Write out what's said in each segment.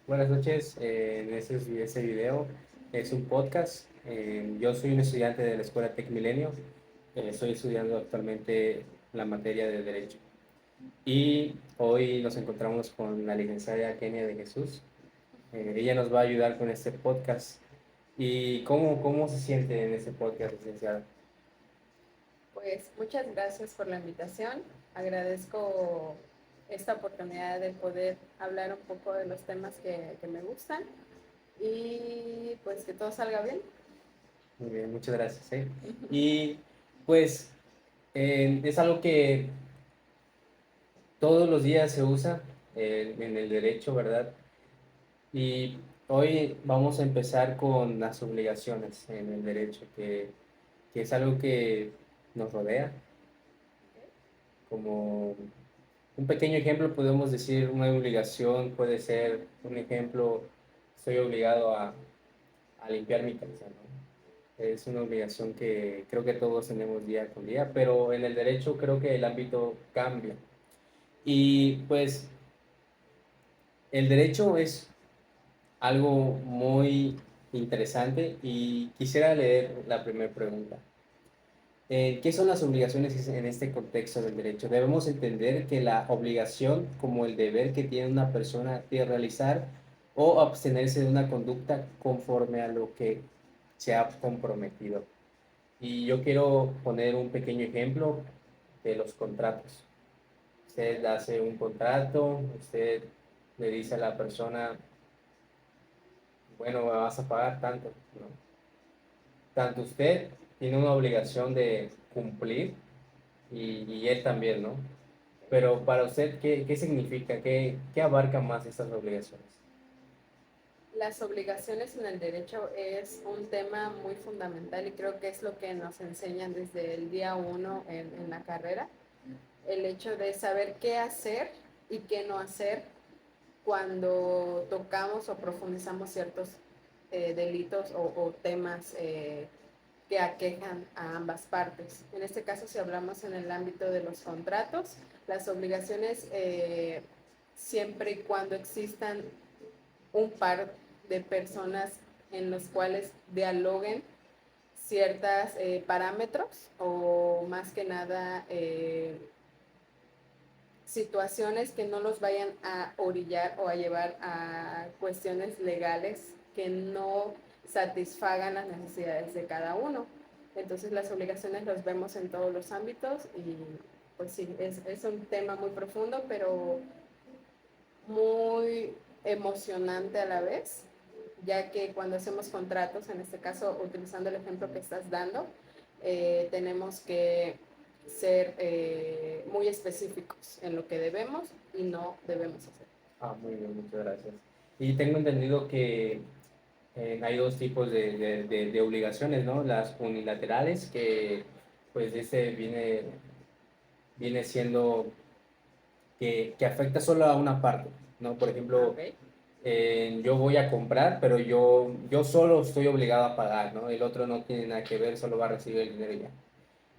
Buenas noches. Este video es un podcast. Yo soy un estudiante de la Escuela Tec Milenio. Estoy estudiando actualmente la materia de Derecho. Y hoy nos encontramos con la licenciada Kenia de Jesús. Ella nos va a ayudar con este podcast. ¿Y cómo se siente en este podcast, licenciada? Pues muchas gracias por la invitación. Agradezco esta oportunidad de poder hablar un poco de los temas que me gustan y pues que todo salga bien. Muy bien, muchas gracias. Y pues es algo que todos los días se usa en el derecho, ¿verdad? Y hoy vamos a empezar con las obligaciones en el derecho, que es algo que nos rodea. Como un pequeño ejemplo, podemos decir una obligación puede ser, un ejemplo, estoy obligado a limpiar mi casa, ¿no? Es una obligación que creo que todos tenemos día con día, pero en el derecho creo que el ámbito cambia. Y pues el derecho es algo muy interesante y quisiera leer la primera pregunta. ¿Qué son las obligaciones en este contexto del derecho? Debemos entender que la obligación como el deber que tiene una persona de realizar o abstenerse de una conducta conforme a lo que se ha comprometido. Y yo quiero poner un pequeño ejemplo de los contratos. Usted hace un contrato, usted le dice a la persona, bueno, me vas a pagar tanto, ¿no? Tanto usted tiene una obligación de cumplir y él también, ¿no? Pero para usted, ¿qué significa? ¿Qué abarca más estas obligaciones? Las obligaciones en el derecho es un tema muy fundamental y creo que es lo que nos enseñan desde el día uno en la carrera. El hecho de saber qué hacer y qué no hacer cuando tocamos o profundizamos ciertos delitos o temas que aquejan a ambas partes. En este caso, si hablamos en el ámbito de los contratos, las obligaciones, siempre y cuando existan un par de personas en los cuales dialoguen ciertos parámetros o más que nada situaciones que no los vayan a orillar o a llevar a cuestiones legales que no satisfagan las necesidades de cada uno. Entonces las obligaciones las vemos en todos los ámbitos y pues sí, es un tema muy profundo, pero muy emocionante a la vez, ya que cuando hacemos contratos, en este caso utilizando el ejemplo que estás dando, tenemos que ser muy específicos en lo que debemos y no debemos hacer. Ah, muy bien, muchas gracias. Y tengo entendido que hay dos tipos de obligaciones, ¿no? Las unilaterales, que pues viene siendo que afecta solo a una parte, ¿no? Por ejemplo, Okay. yo voy a comprar, pero yo solo estoy obligado a pagar, ¿no? El otro no tiene nada que ver, solo va a recibir el dinero y ya.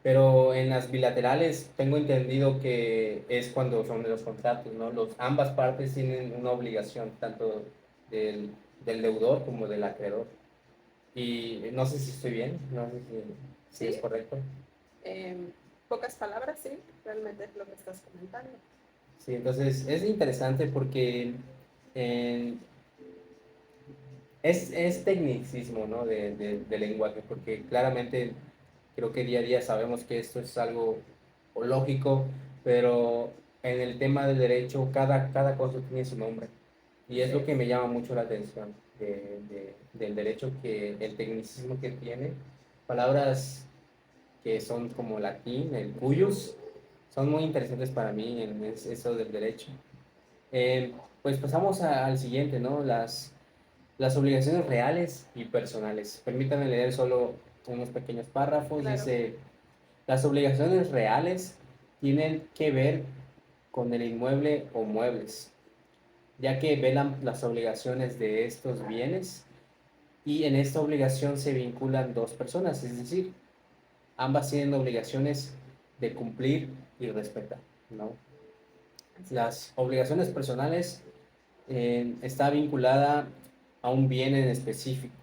Pero en las bilaterales tengo entendido que es cuando son de los contratos, ¿no? Ambas partes tienen una obligación, tanto del deudor como del acreedor. Y no sé si estoy bien, no sé si es Sí, correcto. pocas palabras, sí, realmente es lo que estás comentando. Sí, entonces es interesante porque en, es tecnicismo, ¿no? De lenguaje, porque claramente creo que día a día sabemos que esto es algo lógico, pero en el tema del derecho cada cosa tiene su nombre. Y es Así lo que es. me llama mucho la atención del derecho, que el tecnicismo que tiene, palabras que son como latín, el cuyos, son muy interesantes para mí en eso del derecho. Pues pasamos al siguiente, ¿no? Las obligaciones reales y personales. Permítanme leer solo unos pequeños párrafos. Claro. Dice, las obligaciones reales tienen que ver con el inmueble o muebles, ya que velan las obligaciones de estos bienes y en esta obligación se vinculan dos personas, es decir, ambas tienen obligaciones de cumplir y respetar, ¿no? Así es. Las obligaciones personales está vinculada a un bien en específico.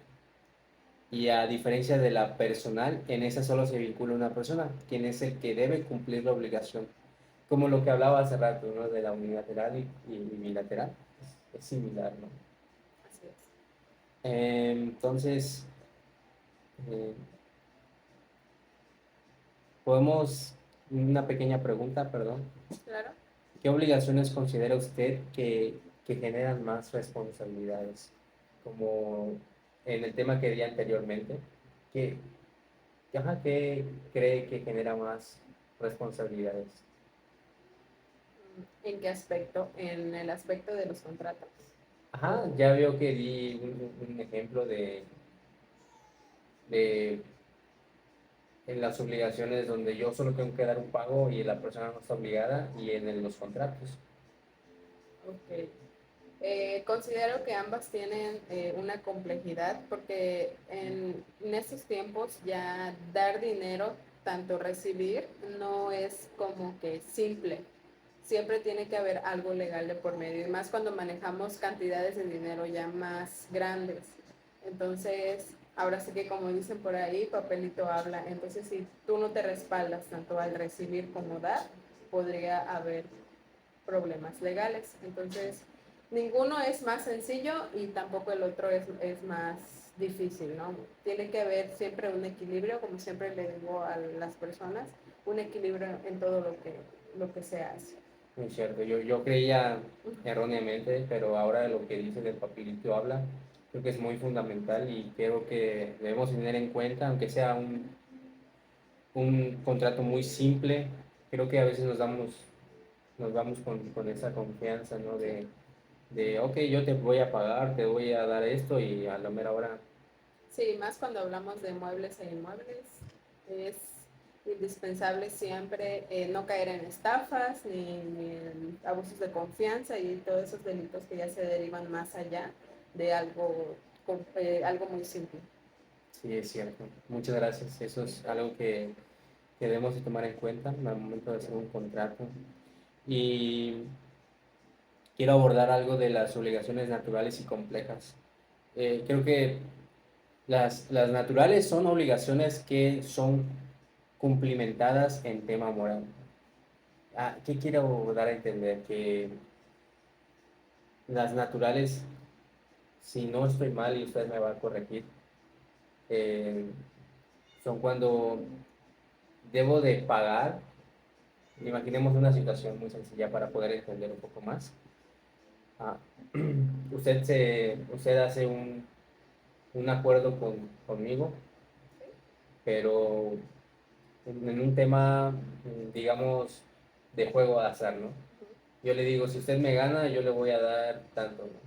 Y a diferencia de la personal, en esa solo se vincula una persona, quien es el que debe cumplir la obligación. Como lo que hablaba hace rato, ¿no? De la unilateral y bilateral. Es similar, ¿no? Así es. Entonces, eh, podemos, una pequeña pregunta, perdón. Claro. ¿Qué obligaciones considera usted que generan más responsabilidades? Como en el tema que di anteriormente, ¿qué, ¿qué cree que genera más responsabilidades? ¿En qué aspecto? En el aspecto de los contratos. Ajá, ya veo que di un ejemplo de en las obligaciones donde yo solo tengo que dar un pago y la persona no está obligada y en los contratos. Ok. Considero que ambas tienen una complejidad porque en estos tiempos ya dar dinero, tanto recibir, no es como que simple. Siempre tiene que haber algo legal de por medio, y más cuando manejamos cantidades de dinero ya más grandes. Entonces, ahora sí que como dicen por ahí, papelito habla. Entonces, si tú no te respaldas tanto al recibir como dar, podría haber problemas legales. Entonces, ninguno es más sencillo y tampoco el otro es más difícil, ¿no? Tiene que haber siempre un equilibrio, como siempre le digo a las personas, un equilibrio en todo lo que se hace. Muy cierto, yo creía erróneamente, pero ahora de lo que dice del papelito habla, creo que es muy fundamental y creo que debemos tener en cuenta, aunque sea un contrato muy simple, creo que a veces nos vamos con esa confianza, ¿no? Ok, yo te voy a pagar, te voy a dar esto y a la mera hora. Sí, más cuando hablamos de muebles e inmuebles, es indispensable siempre no caer en estafas ni en abusos de confianza y todos esos delitos que ya se derivan más allá de algo muy simple. Sí, es cierto. Muchas gracias. Eso es algo que debemos de tomar en cuenta al momento de hacer un contrato. Y quiero abordar algo de las obligaciones naturales y complejas. Creo que las naturales son obligaciones que son cumplimentadas en tema moral. ¿Qué quiero dar a entender? Que las naturales, si no estoy mal y usted me va a corregir, eh, son cuando debo de pagar. Imaginemos una situación muy sencilla para poder entender un poco más. Ah, usted hace un acuerdo conmigo, pero en un tema, digamos, de juego de azar, ¿no? Yo le digo, si usted me gana, yo le voy a dar tanto, ¿no?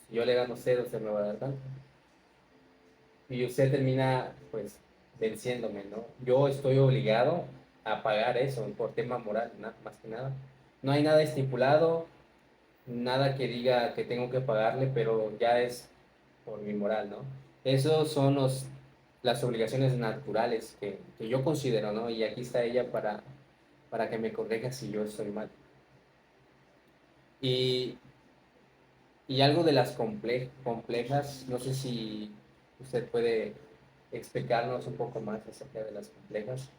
Si yo le gano cero, usted me va a dar tanto. Y usted termina, pues, venciéndome, ¿no? Yo estoy obligado a pagar eso por tema moral, más que nada. No hay nada estipulado, nada que diga que tengo que pagarle, pero ya es por mi moral, ¿no? Esos son las obligaciones naturales que yo considero, ¿no? Y aquí está ella para que me corrija si yo estoy mal. Y, y algo de las complejas, no sé si usted puede explicarnos un poco más acerca de las complejas.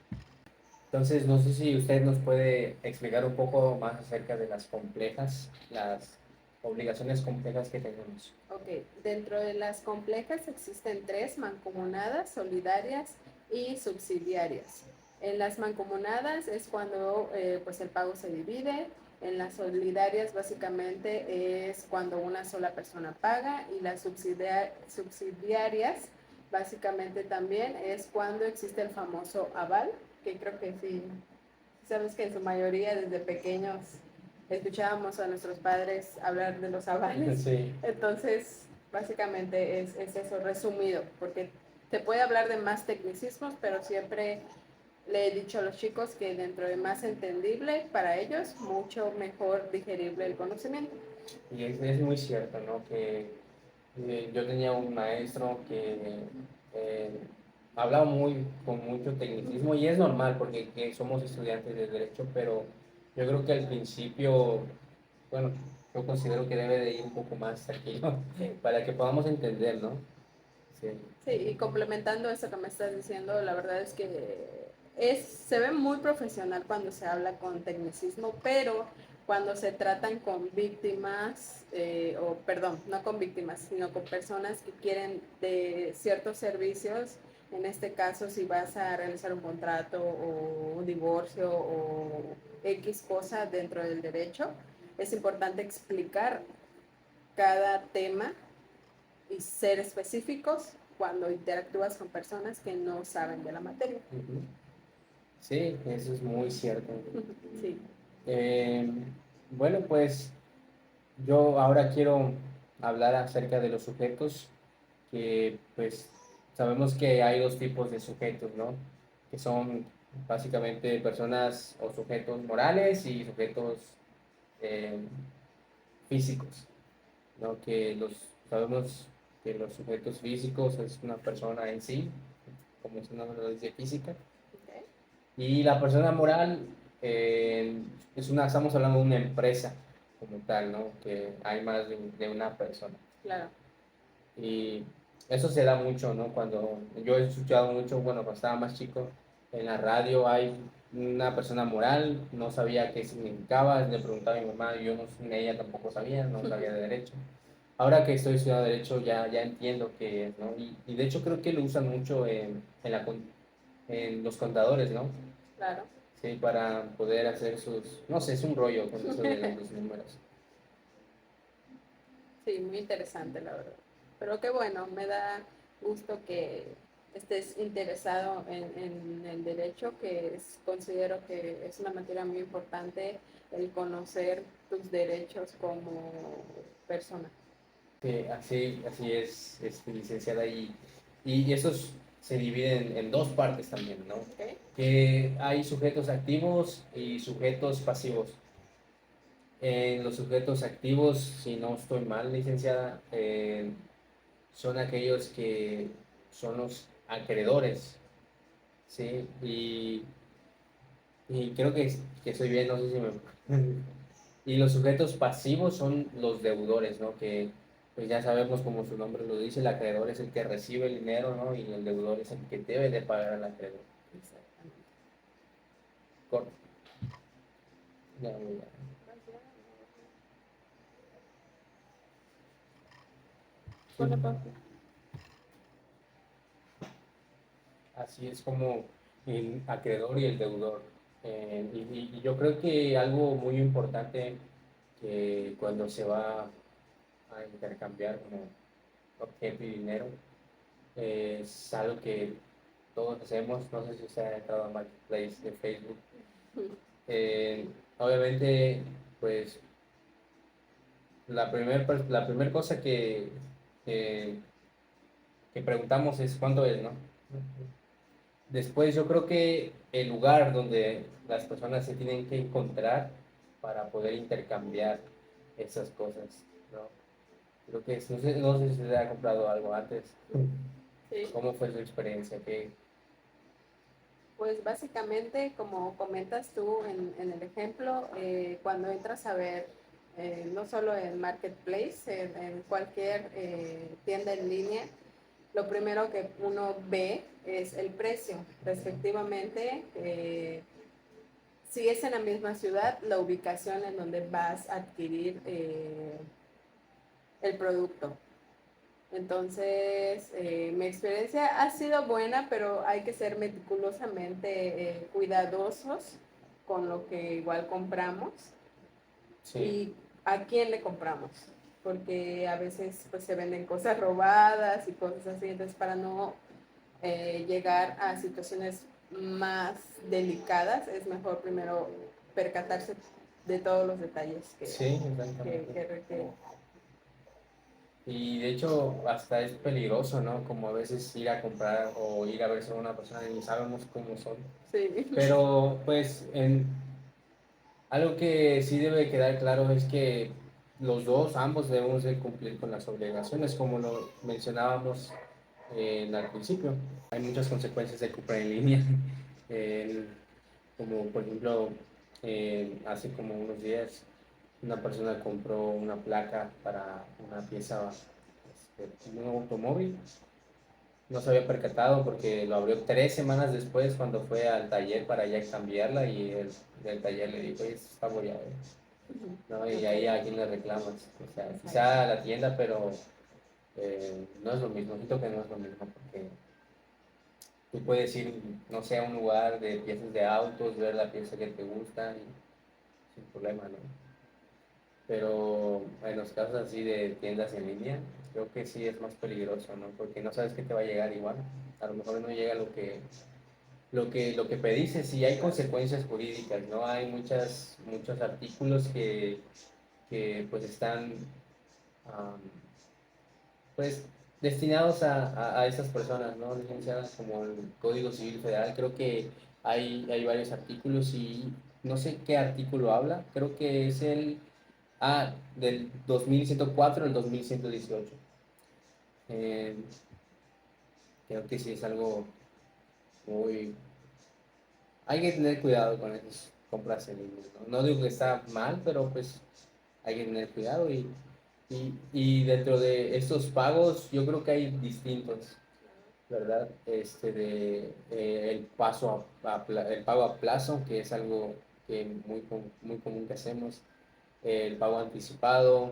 Entonces, no sé si usted nos puede explicar un poco más acerca de las complejas, las obligaciones complejas que tenemos. Ok, dentro de las complejas existen tres: mancomunadas, solidarias y subsidiarias. En las mancomunadas es cuando pues el pago se divide. En las solidarias básicamente es cuando una sola persona paga, y las subsidiarias básicamente también es cuando existe el famoso aval, que creo que sí, sabes que en su mayoría desde pequeños escuchábamos a nuestros padres hablar de los avales. Sí. Entonces, básicamente es eso resumido, porque te puede hablar de más tecnicismos, pero siempre le he dicho a los chicos que dentro de más entendible para ellos, mucho mejor digerible el conocimiento. Y es muy cierto, ¿no? Que yo tenía un maestro que eh, hablaba con mucho tecnicismo y es normal porque que somos estudiantes de derecho, pero yo creo que al principio, bueno, yo considero que debe de ir un poco más tranquilo Sí. para que podamos entender, ¿no? Sí. Sí, y complementando eso que me estás diciendo, la verdad es que se ve muy profesional cuando se habla con tecnicismo, pero cuando se tratan con víctimas, o perdón, no con víctimas, sino con personas que quieren de ciertos servicios, en este caso si vas a realizar un contrato o un divorcio o X cosa dentro del derecho, es importante explicar cada tema y ser específicos cuando interactúas con personas que no saben de la materia. Ujú. Sí, eso es muy cierto. Sí. Eh, bueno, pues yo ahora quiero hablar acerca de los sujetos, que pues sabemos que hay dos tipos de sujetos, ¿no? Que son básicamente personas o sujetos morales y sujetos eh, físicos, ¿no? Que sabemos que los sujetos físicos es una persona en sí, como su nombre lo dice, física, Okay. y la persona moral estamos hablando de una empresa como tal, ¿no? Que hay más de una persona. Claro. Y eso se da mucho, ¿no? Cuando yo he escuchado mucho, bueno, cuando estaba más chico, en la radio hay una persona moral, no sabía qué significaba, le preguntaba a mi mamá, yo no, ella tampoco sabía, no sabía de derecho. Ahora que estoy estudiando derecho ya entiendo qué es, ¿no? Y de hecho creo que lo usan mucho en los contadores, ¿no? Claro. Sí, para poder hacer no sé, es un rollo con eso de los números. Sí, muy interesante, la verdad. Pero qué bueno, me da gusto que estés interesado en el derecho, considero que es una materia muy importante el conocer tus derechos como persona. Sí, así es, licenciada, y esos se dividen en dos partes también, ¿no? ¿Ok? Que hay sujetos activos y sujetos pasivos. En los sujetos activos, si no estoy mal, licenciada, son aquellos que son los acreedores, ¿sí? Y creo que estoy bien, no sé si me... Y los sujetos pasivos son los deudores, ¿no? Que pues ya sabemos, como su nombre lo dice, el acreedor es el que recibe el dinero, ¿no? Y el deudor es el que debe de pagar al acreedor. Exactamente. Corto. Ya, ya. Sí. Ponle pausa. Así es como el acreedor y el deudor. Y yo creo que algo muy importante que cuando se va a intercambiar como objeto y dinero es algo que todos hacemos. No sé si usted ha entrado a Marketplace de Facebook. Eh, Obviamente, pues la primer cosa que, que preguntamos es cuánto es, ¿no? Después yo creo que el lugar donde las personas se tienen que encontrar para poder intercambiar esas cosas, ¿no? Creo que no sé si usted ha comprado algo antes. Sí. ¿Cómo fue su experiencia? Pues básicamente, como comentas tú en el ejemplo, cuando entras a ver, no solo en Marketplace, en cualquier tienda en línea, lo primero que uno ve es el precio, respectivamente. Si es en la misma ciudad, la ubicación en donde vas a adquirir el producto. Entonces, mi experiencia ha sido buena, pero hay que ser meticulosamente cuidadosos con lo que igual compramos Sí, y a quién le compramos, porque a veces pues se venden cosas robadas y cosas así, entonces para no llegar a situaciones más delicadas es mejor primero percatarse de todos los detalles sí, exactamente. que requiere. Y de hecho hasta es peligroso, ¿no? Como a veces ir a comprar o ir a ver a una persona y ni sabemos cómo son. Sí. Pero pues algo que sí debe quedar claro es que ambos debemos de cumplir con las obligaciones, como lo mencionábamos al principio. Hay muchas consecuencias de comprar en línea, eh, como por ejemplo hace como unos días una persona compró una placa para una pieza, un automóvil. No se había percatado porque lo abrió 3 semanas después cuando fue al taller para ya cambiarla y el del taller le dijo, oye, esto está abollado, ¿no? Y ahí a quién le reclamas. O sea, quizá a la tienda, pero no es lo mismo. Siento que no es lo mismo porque tú puedes ir, no sé, a un lugar de piezas de autos, ver la pieza que te gusta y sin problema, ¿no? Pero en los casos así de tiendas en línea, creo que sí es más peligroso, ¿no? Porque no sabes qué te va a llegar igual. A lo mejor no llega lo que pediste, sí hay consecuencias jurídicas, ¿no? Hay muchos artículos que pues están pues destinados a esas personas, ¿no? Licenciadas como el Código Civil Federal. Creo que hay varios artículos y no sé qué artículo habla. Creo que es del 2104 al 2118. Eh, Creo que sí es algo muy... Hay que tener cuidado con esas compras en línea, ¿no? No digo que está mal, pero pues hay que tener cuidado y dentro de estos pagos yo creo que hay distintos. ¿Verdad? El pago a plazo, que es algo que muy común que hacemos, el pago anticipado,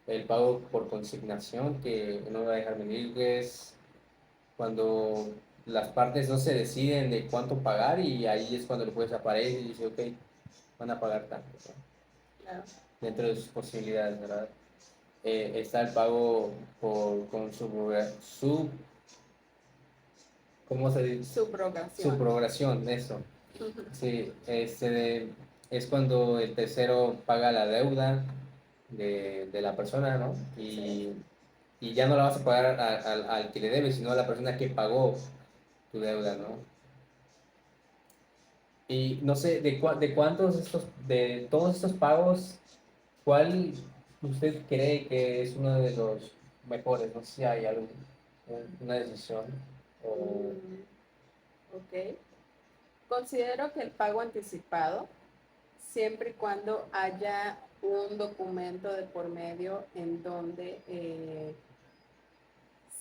el pago por consignación, que no me va a dejar mentir, que es cuando las partes no se deciden de cuánto pagar y ahí es cuando el juez aparece y dice, ok, van a pagar tanto, ¿no? Claro. Dentro de sus posibilidades, ¿verdad? Está el pago con ¿cómo se dice? Subrogación. Subrogación, eso. Sí, es cuando el tercero paga la deuda de la persona, ¿no? Y ya no la vas a pagar al que le debe, sino a la persona que pagó tu deuda, ¿no? Y no sé, de todos estos pagos, ¿cuál usted cree que es uno de los mejores? No sé si hay una decisión o... Ok. Considero que el pago anticipado, siempre y cuando haya un documento de por medio en donde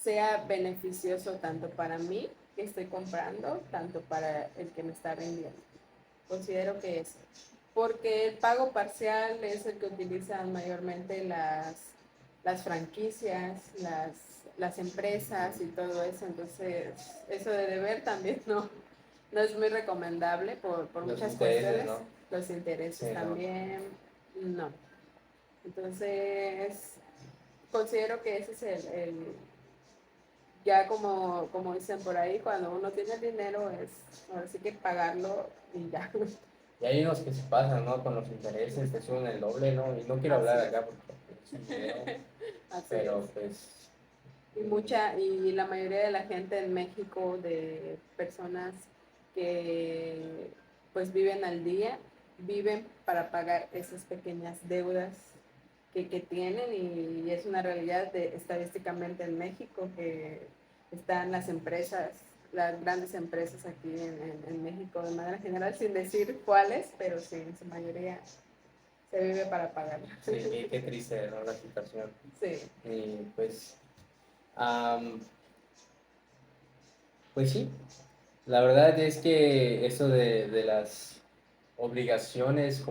sea beneficioso tanto para mí que estoy comprando, tanto para el que me está vendiendo. Considero que es porque el pago parcial es el que utilizan mayormente las franquicias, las empresas y todo eso, entonces eso de deber también no es muy recomendable por Los muchas intereses, cuestiones, ¿no? los intereses Sí, no. también, no. Entonces, considero que ese es ya como dicen por ahí, cuando uno tiene el dinero es, ahora sí que pagarlo y ya. Y hay unos que se pasan, ¿no? Con los intereses, te suben el doble, ¿no? Y no quiero hablar Así acá porque es un video, es. Así pero es. pues... Y la mayoría de la gente en México, de personas que pues viven al día, viven para pagar esas pequeñas deudas que tienen y es una realidad estadísticamente en México que están las empresas, las grandes empresas aquí en México de manera general, sin decir cuáles, pero sí, en su mayoría se vive para pagar. Sí, qué triste, ¿no? La situación. Sí. Y am, pues sí, la verdad es que eso de las obligaciones,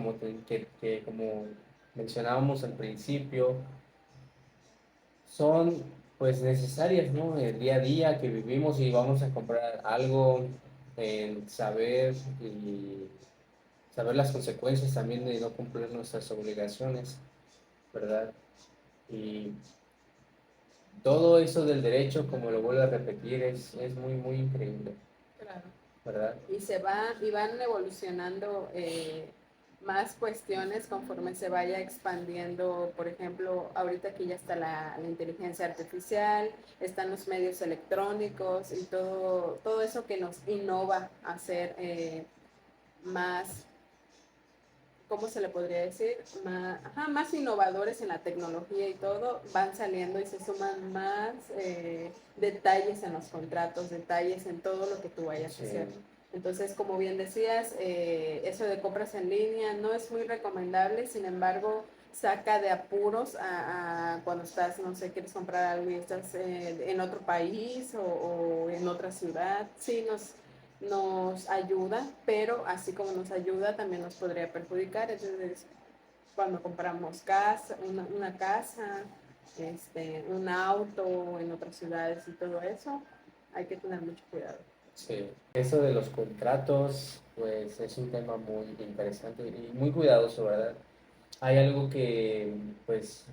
que como mencionábamos al principio, son pues necesarias, ¿no? El día a día que vivimos y vamos a comprar algo, saber y saber las consecuencias también de no cumplir nuestras obligaciones, ¿verdad? Y todo eso del derecho, como lo vuelvo a repetir, es muy, muy increíble, Claro. ¿verdad? Y van evolucionando más cuestiones conforme se vaya expandiendo. Por ejemplo, ahorita que ya está la inteligencia artificial, están los medios electrónicos y todo eso que nos innova a ser más, ¿cómo se le podría decir? Más innovadores en la tecnología y todo, van saliendo y se suman más detalles en los contratos, detalles en todo lo que tú vayas a Sí. hacer. Entonces, como bien decías, eso de compras en línea no es muy recomendable, sin embargo, saca de apuros a cuando estás, no sé, quieres comprar algo y estás en otro país o en otra ciudad. Sí, nos ayuda, pero así como nos ayuda, también nos podría perjudicar. Entonces, cuando compramos casa, una casa, un auto en otras ciudades y todo eso, hay que tener mucho cuidado. Sí, eso de los contratos, pues es un tema muy interesante y muy cuidadoso, ¿verdad? Hay algo que, pues,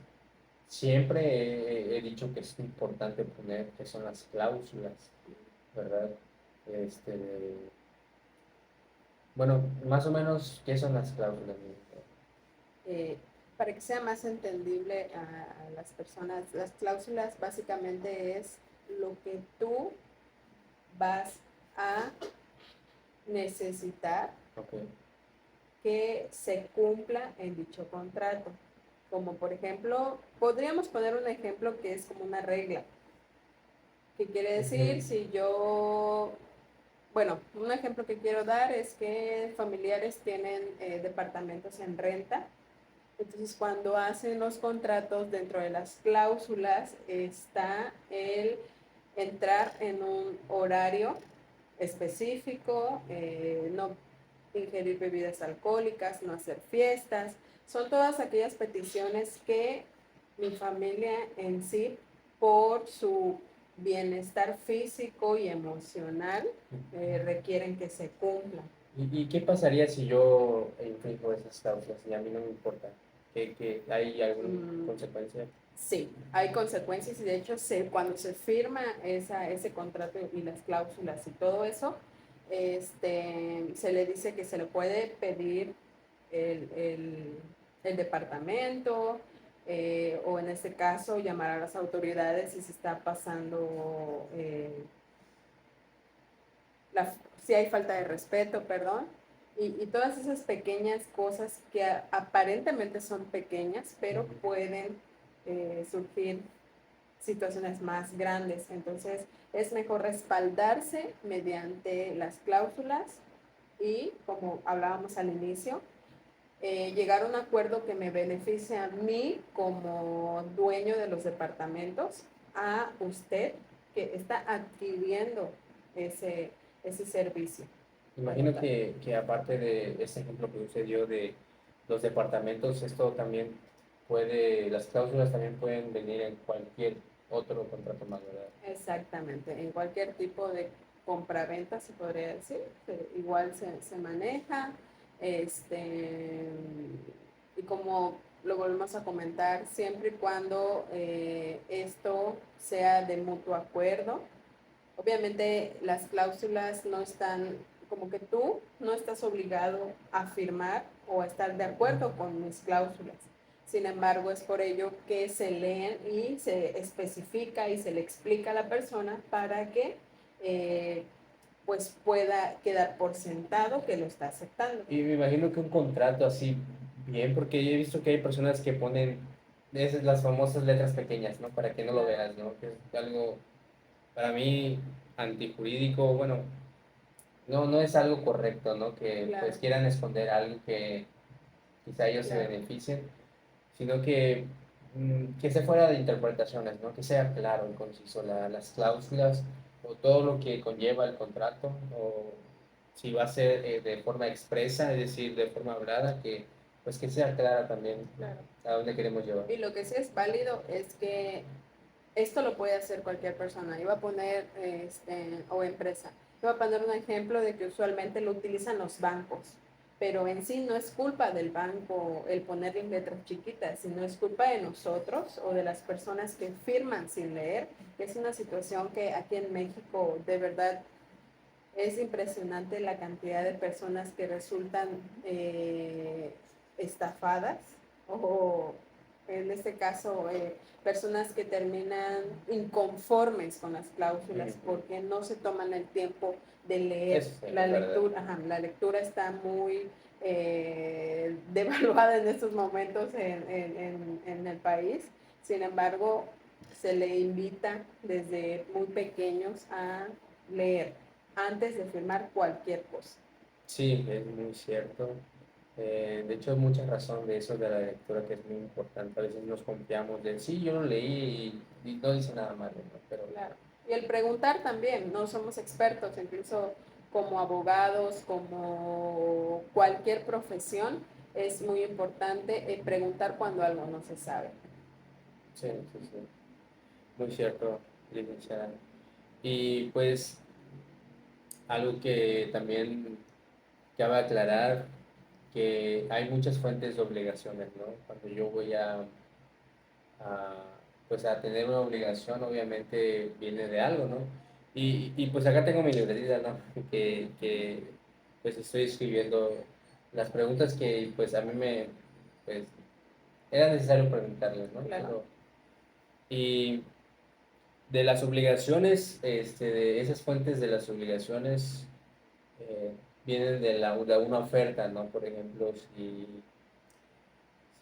siempre he dicho que es importante poner, que son las cláusulas, ¿verdad? Este, bueno, más o menos, ¿qué son las cláusulas? eh, para que sea más entendible a las personas, las cláusulas básicamente es lo que tú vas a necesitar Okay. que se cumpla en dicho contrato. Como por ejemplo, podríamos poner un ejemplo que es como una regla, que quiere decir si yo, bueno, un ejemplo que quiero dar es que familiares tienen departamentos en renta. Entonces, cuando hacen los contratos, dentro de las cláusulas está el entrar en un horario específico, no ingerir bebidas alcohólicas, no hacer fiestas. Son todas aquellas peticiones que mi familia en sí, por su bienestar físico y emocional, requieren que se cumplan. ¿Y qué pasaría si yo infringo esas cláusulas y a mí no me importa? ¿Hay alguna consecuencia? Sí, hay consecuencias y de hecho cuando se firma ese contrato y las cláusulas y todo eso, se le dice que se le puede pedir el, el- el departamento, o en este caso llamar a las autoridades si se está pasando, la, si hay falta de respeto, perdón, y todas esas pequeñas cosas que aparentemente son pequeñas, pero pueden surgir situaciones más grandes. Entonces, es mejor respaldarse mediante las cláusulas y, como hablábamos al inicio, llegar a un acuerdo que me beneficie a mí como dueño de los departamentos, a usted que está adquiriendo ese, ese servicio. Imagino que aparte de ese ejemplo que usted dio de los departamentos, esto también las cláusulas también pueden venir en cualquier otro contrato más, ¿verdad? Exactamente, en cualquier tipo de compraventa se podría decir, igual se maneja, y como lo volvemos a comentar, siempre y cuando esto sea de mutuo acuerdo. Obviamente las cláusulas no están, como que tú no estás obligado a firmar o a estar de acuerdo con mis cláusulas. Sin embargo, es por ello que se leen y se especifica y se le explica a la persona para que pues pueda quedar por sentado que lo está aceptando. Y me imagino que un contrato así, bien, porque yo he visto que hay personas que ponen esas las famosas letras pequeñas, ¿no? Para que no lo veas, ¿no? Que es algo, para mí, antijurídico, bueno, no es algo correcto, ¿no? Que Claro, pues quieran esconder algo que quizá ellos se claro. beneficien, sino que se fuera de interpretaciones, ¿no? Que sea claro y conciso las cláusulas o todo lo que conlleva el contrato, o si va a ser de forma expresa, es decir, de forma hablada, que pues que sea clara también, Claro. a dónde queremos llevar. Y lo que sí es válido es que esto lo puede hacer cualquier persona. Iba a poner, o empresa. Iba a poner un ejemplo de que usualmente lo utilizan los bancos, pero en sí no es culpa del banco el poner en letras chiquitas, sino es culpa de nosotros o de las personas que firman sin leer. Es una situación que aquí en México de verdad es impresionante la cantidad de personas que resultan estafadas o en este caso personas que terminan inconformes con las cláusulas porque no se toman el tiempo de leer. La lectura, la lectura está muy devaluada en estos momentos en el país. Sin embargo, se le invita desde muy pequeños a leer. antes de firmar cualquier cosa. Sí, es muy cierto. De hecho, hay mucha razón de eso de la lectura que es muy importante. A veces nos confiamos de, sí, yo lo leí y no dice nada malo, ¿no? Pero Claro. Y el preguntar también, no somos expertos, incluso como abogados, como cualquier profesión, es muy importante preguntar cuando algo no se sabe. sí, sí, sí. Muy cierto, licenciada. Y pues algo que también cabe aclarar, que hay muchas fuentes de obligaciones, ¿no? Cuando yo voy a, pues a tener una obligación, obviamente viene de algo, ¿no? Y pues acá tengo mi libretita, ¿no? Que pues estoy escribiendo las preguntas que pues a mí pues era necesario preguntarles, ¿no? Claro. Y de las obligaciones, de esas fuentes de las obligaciones eh, vienen de una oferta, ¿no? Por ejemplo, si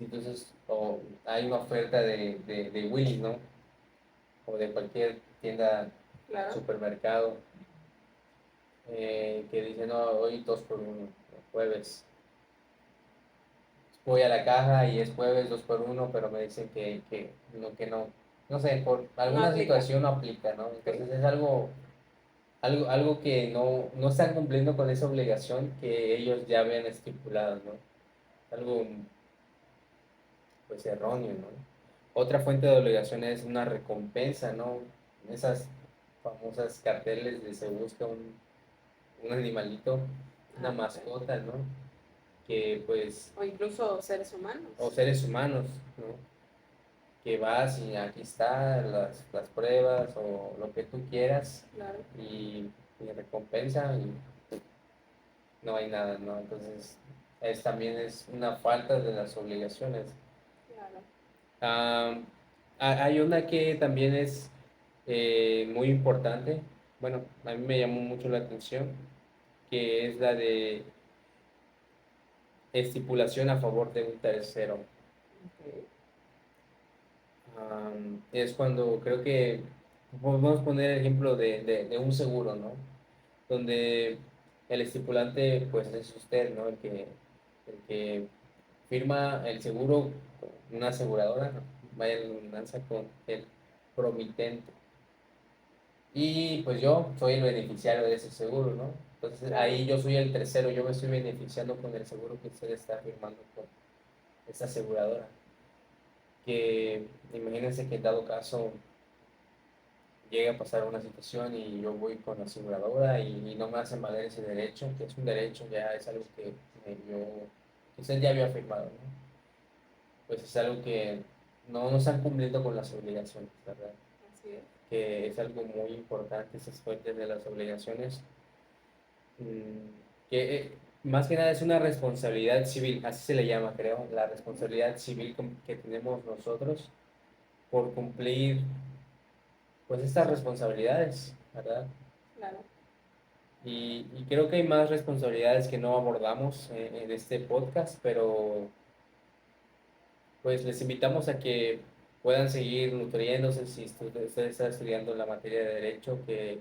entonces hay una oferta de Willy, ¿no? O de cualquier tienda, Claro. supermercado, que dice, no, hoy 2 por 1, jueves. Voy a la caja y es jueves 2 por 1, pero me dicen que no. No sé, por No alguna aplica. situación no aplica, ¿no? Okay. Entonces es algo que no están cumpliendo con esa obligación que ellos ya habían estipulado, ¿no? Algo, pues, erróneo, ¿no? Otra fuente de obligación es una recompensa, ¿no? Esas famosas carteles de se busca un animalito, una Okay. mascota, ¿no? Que pues, O incluso seres humanos. o seres humanos, ¿no? Que vas y aquí están las pruebas o lo que tú quieras Claro. y recompensa y no hay nada, ¿no? Entonces, también es una falta de las obligaciones. Claro. Ah, hay una que también es muy importante, bueno, a mí me llamó mucho la atención, que es la de estipulación a favor de un tercero. Okay. Es cuando creo que podemos poner el ejemplo de un seguro, ¿no? Donde el estipulante pues es usted, ¿no? El que firma el seguro con una aseguradora, ¿no? Vaya la redundancia, con el promitente. Y pues yo soy el beneficiario de ese seguro, ¿no? Entonces Claro. ahí yo soy el tercero, yo me estoy beneficiando con el seguro que usted está firmando con esa aseguradora. Que imagínense que en dado caso llega a pasar una situación y yo voy con la aseguradora y no me hacen valer ese derecho, que es un derecho, ya es algo que usted ya había firmado, ¿no? Pues es algo que no están cumpliendo con las obligaciones, ¿verdad? Así es. Que es algo muy importante, esas fuentes de las obligaciones, que más que nada es una responsabilidad civil, así se le llama, creo, la responsabilidad civil que tenemos nosotros por cumplir pues estas responsabilidades, ¿verdad? Claro. Y creo que hay más responsabilidades que no abordamos en este podcast, pero pues les invitamos a que puedan seguir nutriéndose si usted está estudiando la materia de Derecho, que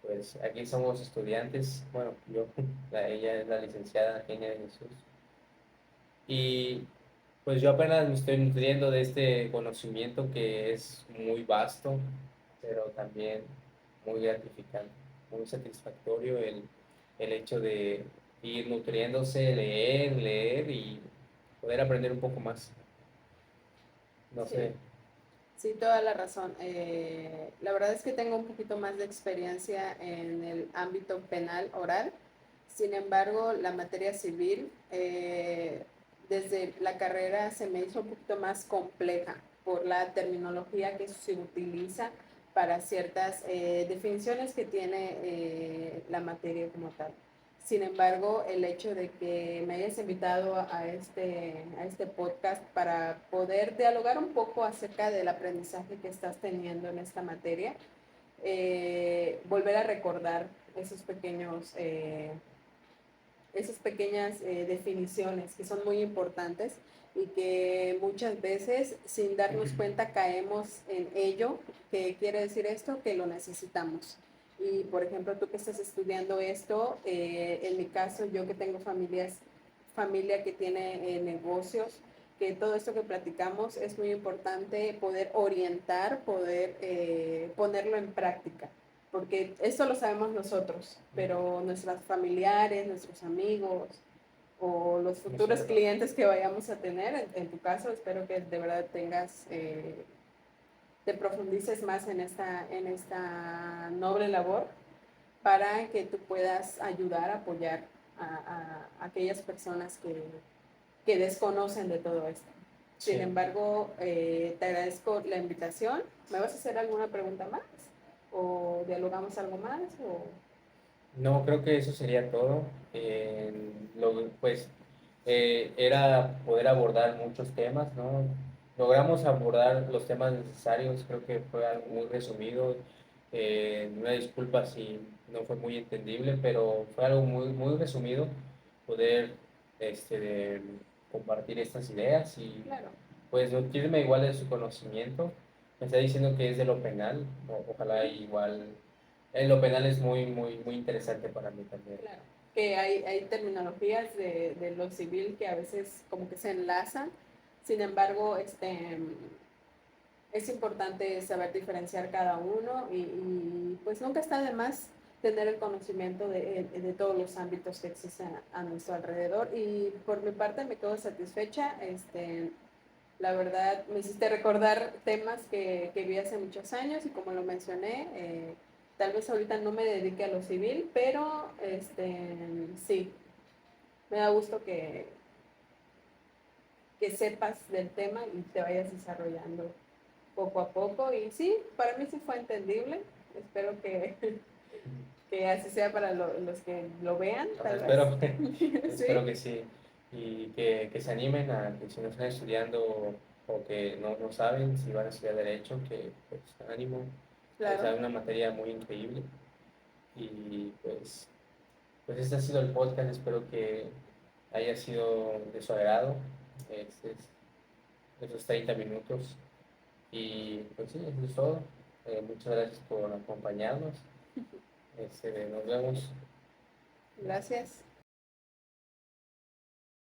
pues aquí somos estudiantes, bueno, yo, ella es la licenciada Genia de Jesús, y pues yo apenas me estoy nutriendo de este conocimiento que es muy vasto, pero también muy gratificante, muy satisfactorio el hecho de ir nutriéndose, leer y poder aprender un poco más. No Sí. sé. Sí, toda la razón. La verdad es que tengo un poquito más de experiencia en el ámbito penal oral. Sin embargo, la materia civil, desde la carrera se me hizo un poquito más compleja por la terminología que se utiliza para ciertas definiciones que tiene la materia como tal. Sin embargo, el hecho de que me hayas invitado a este podcast para poder dialogar un poco acerca del aprendizaje que estás teniendo en esta materia, volver a recordar esos esas pequeñas definiciones que son muy importantes y que muchas veces sin darnos cuenta caemos en ello, que quiere decir esto, que lo necesitamos. Y, por ejemplo, tú que estás estudiando esto, en mi caso, yo que tengo familia que tiene negocios, que todo esto que platicamos es muy importante poder orientar, poder ponerlo en práctica, porque esto lo sabemos nosotros, pero nuestros familiares, nuestros amigos o los futuros clientes que vayamos a tener, en tu caso, espero que de verdad tengas te profundices más en esta noble labor para que tú puedas ayudar, apoyar a aquellas personas que desconocen de todo esto. Sí. Sin embargo, te agradezco la invitación. ¿Me vas a hacer alguna pregunta más? ¿O dialogamos algo más? ¿O? No, creo que eso sería todo. Pues era poder abordar muchos temas, ¿no? Logramos abordar los temas necesarios, creo que fue algo muy resumido. Una disculpa si no fue muy entendible, pero fue algo muy, muy resumido poder compartir estas ideas y Claro. pues nutrirme igual de su conocimiento. Me está diciendo que es de lo penal, ojalá igual. Lo penal es muy, muy, muy interesante para mí también. Claro, que hay terminologías de lo civil que a veces como que se enlazan, sin embargo, es importante saber diferenciar cada uno y pues nunca está de más tener el conocimiento de todos los ámbitos que existen a nuestro alrededor y por mi parte me quedo satisfecha, la verdad me hiciste recordar temas que vi hace muchos años y como lo mencioné, tal vez ahorita no me dedique a lo civil, pero sí, me da gusto que sepas del tema y te vayas desarrollando poco a poco. Y sí, para mí sí fue entendible. Espero que así sea para los que lo vean, tal Espero, vez. espero Sí, que sí. Y que se animen a que si no están estudiando o que no saben si van a estudiar Derecho, que pues ánimo. Es claro. una materia muy increíble. Y pues este ha sido el podcast. Espero que haya sido de su agrado. Este es- Esos 30 minutos. Y pues sí, eso es todo. Muchas gracias por acompañarnos. Nos vemos. Gracias.